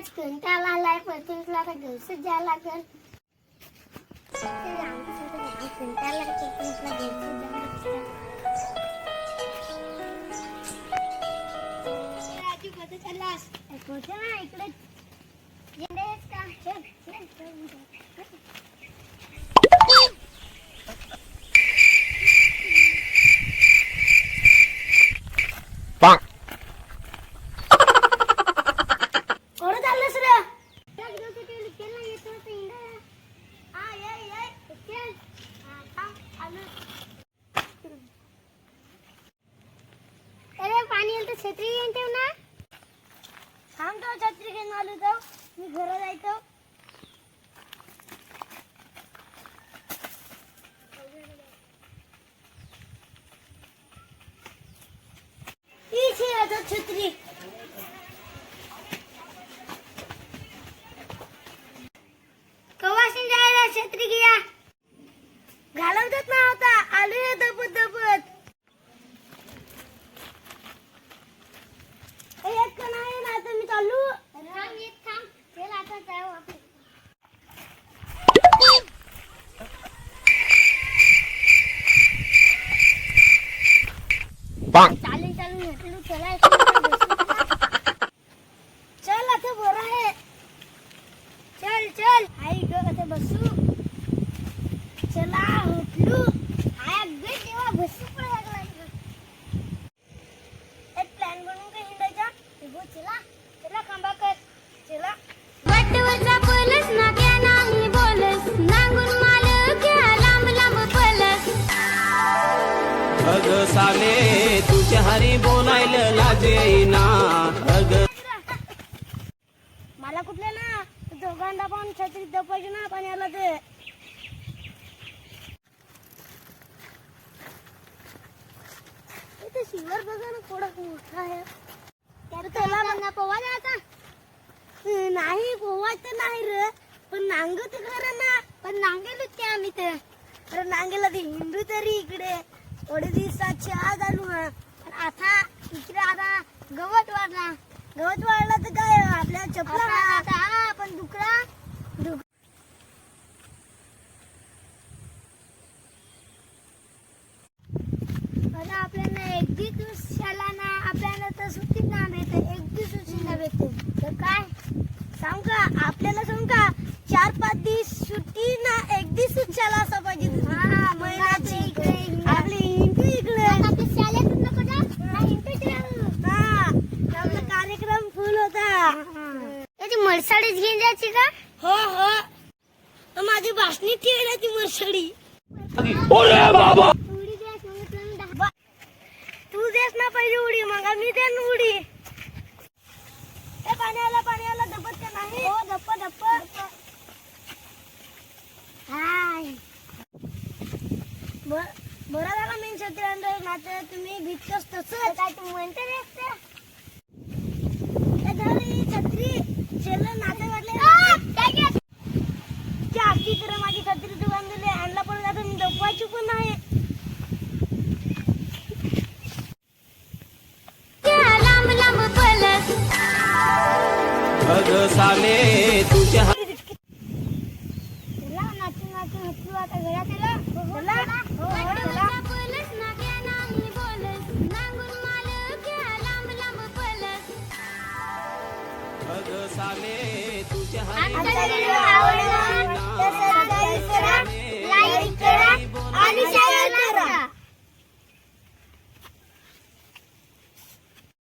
आज कंटाळा आलाय पतंगला आता घरच जायला लागल. कंटाळा पतंगला घरच जायला. राजू कुठे चाललास? कुठे ना इकडे येतेस का? चल चल चल. छत्री घेऊन ठेव ना. थांब तो छत्री घेऊन आलो तो मी घरा जायचो. इथे आता छत्री कवाशी जायला छत्री घ्या घालवतात ना होता आलो दबत दबत. एक नाही ना तर मी चालू. थांब एक थांब चल आता जाऊ आपण. चालेल चालू म्हटलं चला चल आता बरं आहे. चल चल आई ग आता बसू. चला उठलू आय अगदी तेव्हा बसू पण लागला. एक प्लॅन बनवून काही हिंडायचा. चला चला खांबा कर चला. वटवचा पलस ना क्या नाही बोलस नांगून माल क्या लांब लांब पलस. अग साले तुझ्या हरी बोलायला लाजेना. अग मला कुठले ना दोघांना पण छत्री दपायची ना पाण्याला ते. शिवर बघा ना थोडा मोठा आहे. त्याला म्हणा पोवा जायचा नाही. पोवायचं नाही रे पण नांगत खरं ना. पण नांगेलो ते आम्ही ते. अरे नांगेला ते हिंदू तरी इकडे थोडे दिवसाची आज आलो ना. आता इकडे आता गवत वाढला. गवत वाढला तर काय आपल्या चपला आता पण डुकरा आपल्याला एक दिवसाला ना आपल्याला तर सुट्टीत ना भेटते. एक दिवस सुट्टीला भेटते तर काय सांग का आपल्याला सांग का 4-5 दिवस सुट्टी ना एक दिवस सुट्टीला असं पाहिजे. महिन्याची आपली हिंदू इकडे आपला कार्यक्रम फुल होता. त्याची मरसाडीच घेऊन जायची का? हो हो माझी भाषणी ठेवायला ती मरसाडी. बाबा तू देस ना पहिली उडी मग मी देन उडी. पाण्याला धपत का नाही? हो धप्प धप्प. हाय बरं झाला मी छत्री आणलं नाते तुम्ही भीतकच तसंच काय तू म्हणते छत्री चल नाते वाटले जास्ती तर माझी छत्री तू बांधली आणला पण आता मी दपवायची पण नाही. अग साले तुझ्या नाचून नाचून हसू आता घरात अग साले तुझ्या